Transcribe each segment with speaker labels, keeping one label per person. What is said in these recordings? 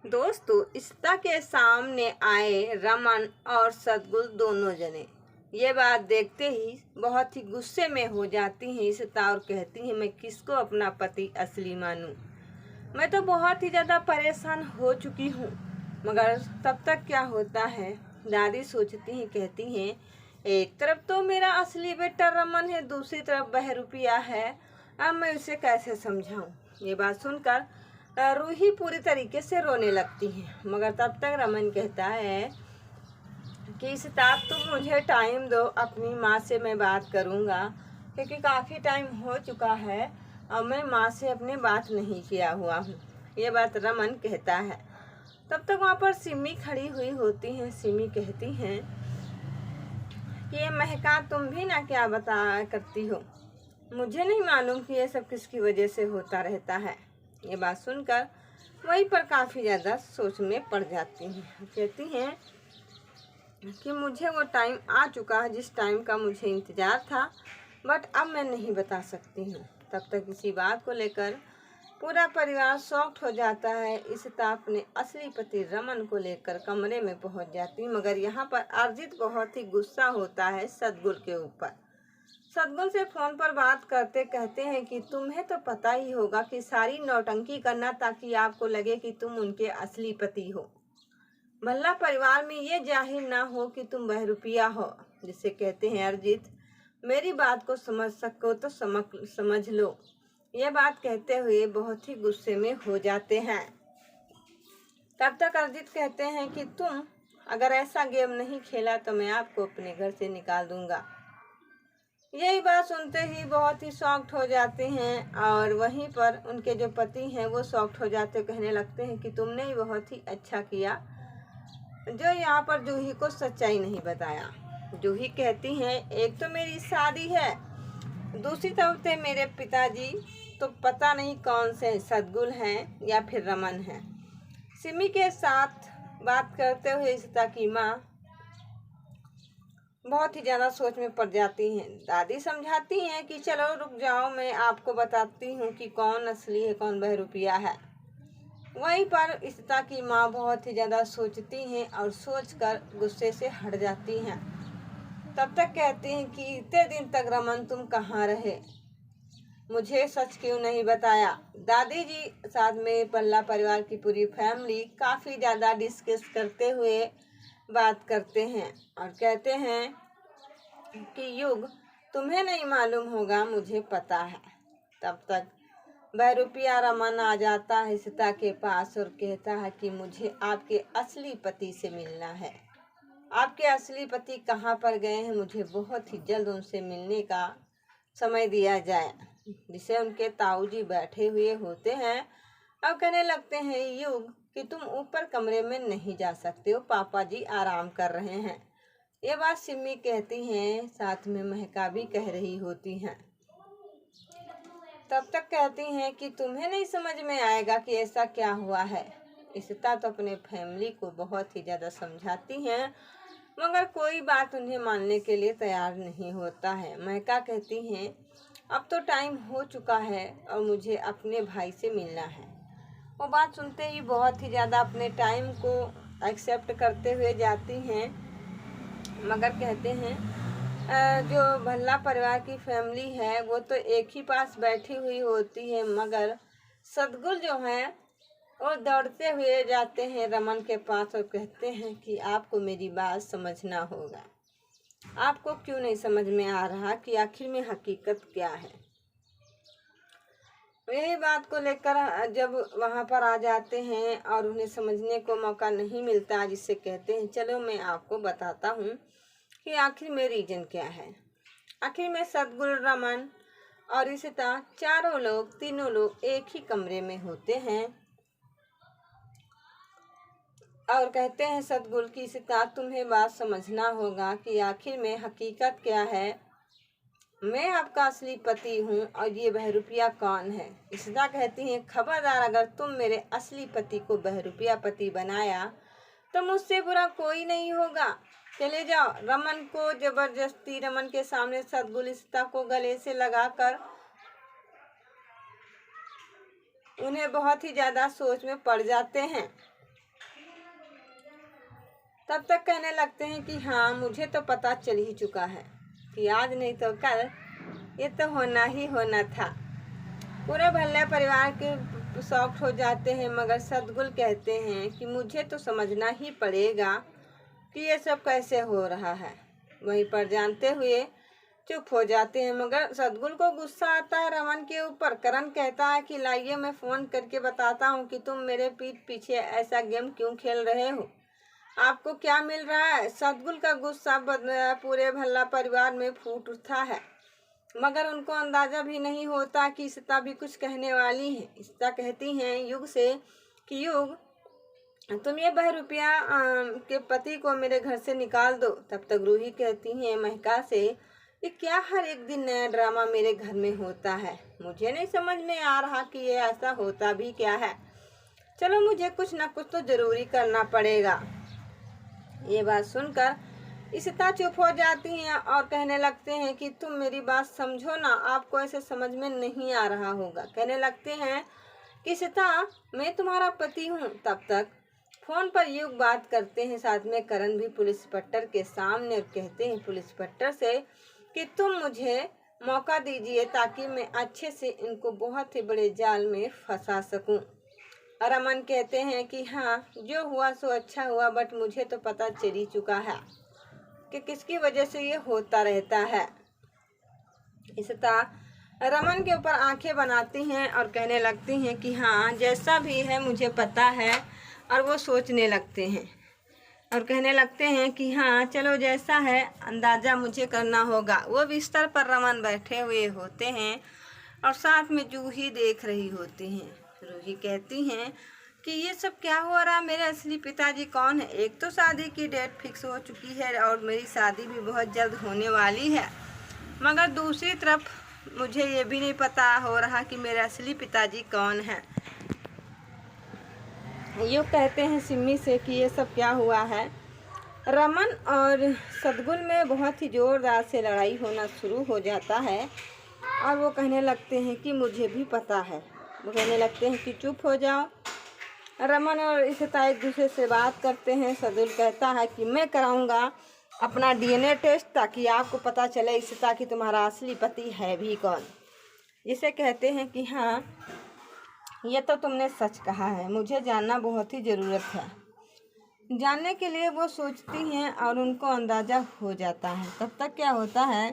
Speaker 1: दोस्तों, इशिता के सामने आए रमन और सदगुल दोनों जने। ये बात देखते ही बहुत ही गुस्से में हो जाती हैं इशिता और कहती हैं, मैं किसको अपना पति असली मानूं। मैं तो बहुत ही ज़्यादा परेशान हो चुकी हूँ। मगर तब तक क्या होता है, दादी सोचती हैं, कहती हैं, एक तरफ तो मेरा असली बेटा रमन है, दूसरी तरफ बहरूपिया है। अब मैं उसे कैसे समझाऊं। ये बात सुनकर रूही पूरी तरीके से रोने लगती है। मगर तब तक रमन कहता है कि इशिता, तुम मुझे टाइम दो, अपनी माँ से मैं बात करूँगा, क्योंकि काफ़ी टाइम हो चुका है और मैं माँ से अपने बात नहीं किया हुआ हूँ। ये बात रमन कहता है। तब तक वहाँ पर सिमी खड़ी हुई होती हैं। सिमी कहती हैं कि ये महका, तुम भी ना क्या बता करती हो। मुझे नहीं मालूम कि ये सब किसकी वजह से होता रहता है। ये बात सुनकर वहीं पर काफ़ी ज़्यादा सोच में पड़ जाती हैं। कहती हैं कि मुझे वो टाइम आ चुका है जिस टाइम का मुझे इंतज़ार था, बट अब मैं नहीं बता सकती हूँ। तब तक इसी बात को लेकर पूरा परिवार शॉक्ड हो जाता है। इशिता अपने असली पति रमन को लेकर कमरे में पहुँच जाती है। मगर यहाँ पर अर्जित बहुत ही गुस्सा होता है सदगुल के ऊपर। सदगुल से फ़ोन पर बात करते कहते हैं कि तुम्हें तो पता ही होगा कि सारी नौटंकी करना ताकि आपको लगे कि तुम उनके असली पति हो। भला परिवार में ये जाहिर ना हो कि तुम बहरूपिया हो। जिसे कहते हैं अर्जित, मेरी बात को समझ सको तो समझ लो। ये बात कहते हुए बहुत ही गुस्से में हो जाते हैं। तब तक अर्जित कहते हैं कि तुम अगर ऐसा गेम नहीं खेला तो मैं आपको अपने घर से निकाल दूंगा। यही बात सुनते ही बहुत ही शॉक्ड हो जाते हैं और वहीं पर उनके जो पति हैं वो शॉक्ड हो जाते, कहने लगते हैं कि तुमने ही बहुत ही अच्छा किया जो यहाँ पर जूही को सच्चाई नहीं बताया। जूही कहती हैं, एक तो मेरी शादी है, दूसरी तरफ थे मेरे पिताजी, तो पता नहीं कौन से सदगुल हैं या फिर रमन हैं। सिमी के साथ बात करते हुए इशिता की माँ बहुत ही ज़्यादा सोच में पड़ जाती हैं। दादी समझाती हैं कि चलो रुक जाओ, मैं आपको बताती हूँ कि कौन असली है कौन बहरूपिया है। वहीं पर इशिता की माँ बहुत ही ज़्यादा सोचती हैं और सोचकर गुस्से से हट जाती हैं। तब तक कहती हैं कि इतने दिन तक रमन तुम कहाँ रहे, मुझे सच क्यों नहीं बताया। दादी जी साथ में पल्ला परिवार की पूरी फैमिली काफ़ी ज़्यादा डिस्कस करते हुए बात करते हैं और कहते हैं कि युग, तुम्हें नहीं मालूम होगा, मुझे पता है। तब तक बहरूपिया रमन आ जाता है इशिता के पास और कहता है कि मुझे आपके असली पति से मिलना है। आपके असली पति कहाँ पर गए हैं, मुझे बहुत ही जल्द उनसे मिलने का समय दिया जाए। जिसे उनके ताऊजी बैठे हुए होते हैं और कहने लगते हैं, युग कि तुम ऊपर कमरे में नहीं जा सकते हो, पापा जी आराम कर रहे हैं। ये बात सिमी कहती हैं, साथ में महका भी कह रही होती हैं। तब तक कहती हैं कि तुम्हें नहीं समझ में आएगा कि ऐसा क्या हुआ है। इशिता तो अपने फैमिली को बहुत ही ज़्यादा समझाती हैं, मगर कोई बात उन्हें मानने के लिए तैयार नहीं होता है। महका कहती हैं, अब तो टाइम हो चुका है और मुझे अपने भाई से मिलना है। वो बात सुनते ही बहुत ही ज़्यादा अपने टाइम को एक्सेप्ट करते हुए जाती हैं। मगर कहते हैं जो भल्ला परिवार की फैमिली है वो तो एक ही पास बैठी हुई होती है, मगर सदगुल जो हैं वो दौड़ते हुए जाते हैं रमन के पास और कहते हैं कि आपको मेरी बात समझना होगा। आपको क्यों नहीं समझ में आ रहा कि आखिर में हकीकत क्या है। यही बात को लेकर जब वहाँ पर आ जाते हैं और उन्हें समझने को मौका नहीं मिलता, जिससे कहते हैं, चलो मैं आपको बताता हूँ कि आखिर में रीजन क्या है। आखिर में सदगुल, रमन और इशिता तीनों लोग एक ही कमरे में होते हैं और कहते हैं सदगुल की, इशिता तुम्हें बात समझना होगा कि आखिर में हकीकत क्या है। मैं आपका असली पति हूँ और ये बहरूपिया कौन है। इशिता कहती हैं, खबरदार, अगर तुम मेरे असली पति को बहरूपिया पति बनाया तो मुझसे बुरा कोई नहीं होगा। चले जाओ। रमन को जबरदस्ती रमन के सामने सदगुल इशिता को गले से लगाकर उन्हें बहुत ही ज़्यादा सोच में पड़ जाते हैं। तब तक कहने लगते हैं कि हाँ, मुझे तो पता चल ही चुका है कि आज नहीं तो कल ये तो होना ही होना था। पूरे भल्ले परिवार के शॉक्ड हो जाते हैं, मगर सद्गुल कहते हैं कि मुझे तो समझना ही पड़ेगा कि ये सब कैसे हो रहा है। वहीं पर जानते हुए चुप हो जाते हैं, मगर सद्गुल को गुस्सा आता है रमन के ऊपर। करण कहता है कि लाइए मैं फ़ोन करके बताता हूँ कि तुम मेरे पीठ पीछे ऐसा गेम क्यों खेल रहे हो, आपको क्या मिल रहा है। सद्गुल का गुस्सा पूरे भल्ला परिवार में फूट उठता है, मगर उनको अंदाज़ा भी नहीं होता कि सीता भी कुछ कहने वाली है। सीता कहती हैं युग से कि युग, तुम ये बहरूपिया के पति को मेरे घर से निकाल दो। तब तक रूही कहती हैं महका से, ये क्या हर एक दिन नया ड्रामा मेरे घर में होता है, मुझे नहीं समझ में आ रहा कि ये ऐसा होता भी क्या है। चलो मुझे कुछ ना कुछ तो ज़रूरी करना पड़ेगा। ये बात सुनकर सीता चुप हो जाती हैं और कहने लगते हैं कि तुम मेरी बात समझो ना, आपको ऐसे समझ में नहीं आ रहा होगा। कहने लगते हैं कि सीता, मैं तुम्हारा पति हूँ। तब तक फ़ोन पर युग बात करते हैं, साथ में करण भी पुलिस इंस्पेक्टर के सामने, और कहते हैं पुलिस इंस्पेक्टर से कि तुम मुझे मौका दीजिए ताकि मैं अच्छे से इनको बहुत ही बड़े जाल में फंसा सकूं। रमन कहते हैं कि हाँ, जो हुआ सो अच्छा हुआ, बट मुझे तो पता चल ही चुका है कि किसकी वजह से ये होता रहता है। सीता रमन के ऊपर आंखें बनाती हैं और कहने लगती हैं कि हाँ, जैसा भी है मुझे पता है। और वो सोचने लगते हैं और कहने लगते हैं कि हाँ, चलो जैसा है अंदाज़ा मुझे करना होगा। वो बिस्तर पर रमन बैठे हुए होते हैं और साथ में जूही देख रही होती हैं। रूही कहती हैं कि ये सब क्या हो रहा, मेरे असली पिताजी कौन है। एक तो शादी की डेट फिक्स हो चुकी है और मेरी शादी भी बहुत जल्द होने वाली है, मगर दूसरी तरफ मुझे ये भी नहीं पता हो रहा कि मेरे असली पिताजी कौन है। यूँ कहते हैं सिम्मी से कि ये सब क्या हुआ है। रमन और सद्गुल में बहुत ही ज़ोरदार से लड़ाई होना शुरू हो जाता है और वो कहने लगते हैं कि मुझे भी पता है। वो कहने लगते हैं कि चुप हो जाओ। रमन और सीता एक दूसरे से बात करते हैं। सद्गुल कहता है कि मैं कराऊंगा अपना डीएनए टेस्ट ताकि आपको पता चले सीता कि तुम्हारा असली पति है भी कौन। जिसे कहते हैं कि हाँ, ये तो तुमने सच कहा है, मुझे जानना बहुत ही ज़रूरत है। जानने के लिए वो सोचती हैं और उनको अंदाज़ा हो जाता है। तब तक क्या होता है,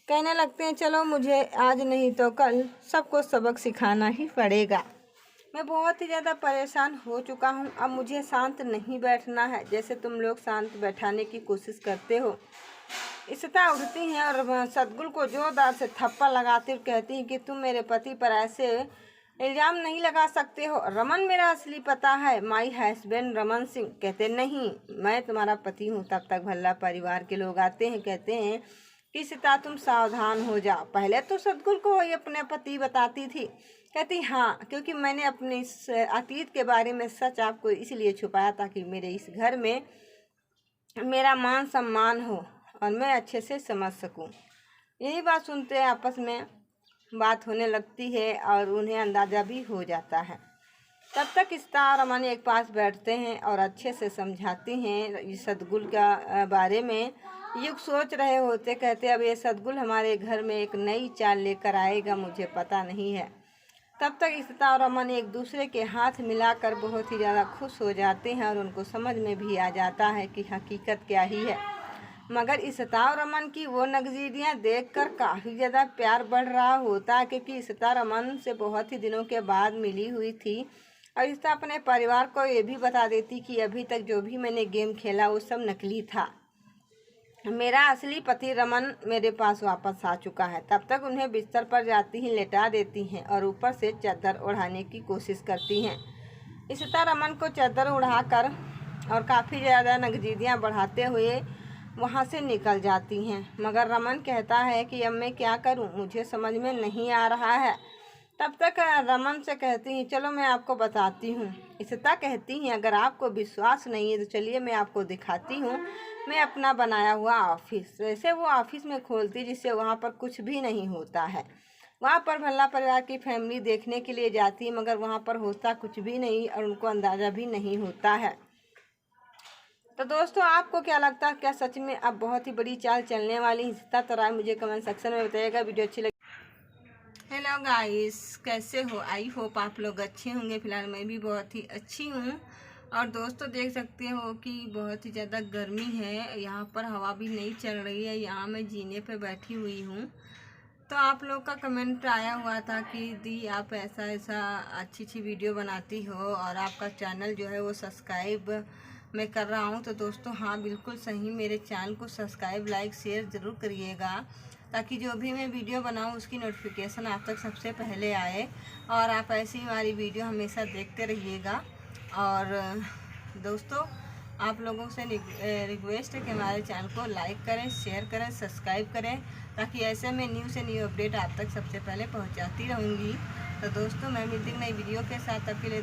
Speaker 1: कहने लगते हैं चलो मुझे आज नहीं तो कल सबको सबक सिखाना ही पड़ेगा। मैं बहुत ही ज़्यादा परेशान हो चुका हूँ, अब मुझे शांत नहीं बैठना है जैसे तुम लोग शांत बैठाने की कोशिश करते हो। सीता उठती हैं और सद्गुल को जोरदार से थप्पड़ लगाती और कहती हैं कि तुम मेरे पति पर ऐसे इल्ज़ाम नहीं लगा सकते हो। रमन मेरा असली पता है, माई हस्बैंड रमन सिंह। कहते नहीं, मैं तुम्हारा पति हूँ। तब तक भल्ला परिवार के लोग आते हैं, कहते हैं कि सीता तुम सावधान हो जाओ। पहले तो सद्गुल को ही अपने पति बताती थी, कहती हाँ, क्योंकि मैंने अपने इस अतीत के बारे में सच आपको इसलिए छुपाया ताकि मेरे इस घर में मेरा मान सम्मान हो और मैं अच्छे से समझ सकूं। यही बात सुनते हैं आपस में बात होने लगती है और उन्हें अंदाज़ा भी हो जाता है। तब तक सीता और रमन एक पास बैठते हैं और अच्छे से समझाती हैं सद्गुल का बारे में। युग सोच रहे होते, कहते अब ये सद्गुल हमारे घर में एक नई चाल लेकर आएगा, मुझे पता नहीं है। तब तक सीता और रमन एक दूसरे के हाथ मिलाकर बहुत ही ज़्यादा खुश हो जाते हैं और उनको समझ में भी आ जाता है कि हकीकत क्या ही है। मगर सीता और रमन की वो नज़रियाँ देखकर काफ़ी ज़्यादा प्यार बढ़ रहा होता, क्योंकि सीता रमन से बहुत ही दिनों के बाद मिली हुई थी और सीता अपने परिवार को ये भी बता देती कि अभी तक जो भी मैंने गेम खेला वो सब नकली था, मेरा असली पति रमन मेरे पास वापस आ चुका है। तब तक उन्हें बिस्तर पर जाती ही लेटा देती हैं और ऊपर से चादर ओढ़ाने की कोशिश करती हैं। सीता रमन को चादर उड़ाकर और काफ़ी ज़्यादा नज़रियाँ बढ़ाते हुए वहाँ से निकल जाती हैं, मगर रमन कहता है कि अब मैं क्या करूँ, मुझे समझ में नहीं आ रहा है। तब तक रमन से कहती हैं चलो मैं आपको बताती हूँ। सीता कहती हैं अगर आपको विश्वास नहीं है तो चलिए मैं आपको दिखाती हूँ मैं अपना बनाया हुआ ऑफिस। वैसे वो ऑफिस में खोलती जिससे वहाँ पर कुछ भी नहीं होता है। वहाँ पर भल्ला परिवार की फैमिली देखने के लिए जाती है, मगर वहाँ पर होता कुछ भी नहीं और उनको अंदाज़ा भी नहीं होता है। तो दोस्तों आपको क्या लगता है, क्या सच में अब बहुत ही बड़ी चाल चलने वाली है? तो राय मुझे कमेंट सेक्शन में बताइएगा। वीडियो अच्छी लगी। हेलो गाइस, कैसे हो? आई होप आप लोग अच्छे होंगे। फिलहाल मैं भी बहुत ही अच्छी हूँ। और दोस्तों देख सकते हो कि बहुत ही ज़्यादा गर्मी है, यहाँ पर हवा भी नहीं चल रही है। यहाँ मैं जीने पे बैठी हुई हूँ। तो आप लोग का कमेंट आया हुआ था कि दी आप ऐसा अच्छी अच्छी वीडियो बनाती हो और आपका चैनल जो है वो सब्सक्राइब मैं कर रहा हूँ। तो दोस्तों हाँ, बिल्कुल सही, मेरे चैनल को सब्सक्राइब, लाइक, शेयर ज़रूर करिएगा, ताकि जो भी मैं वीडियो बनाऊँ उसकी नोटिफिकेशन आप तक सबसे पहले आए और आप ऐसी हमारी वीडियो हमेशा देखते रहिएगा। और दोस्तों आप लोगों से रिक्वेस्ट है कि हमारे चैनल को लाइक करें, शेयर करें, सब्सक्राइब करें, ताकि ऐसे में न्यू से न्यू अपडेट आप तक सबसे पहले पहुंचाती रहूँगी। तो दोस्तों मैं मिलती हूँ नई वीडियो के साथ, तब के लिए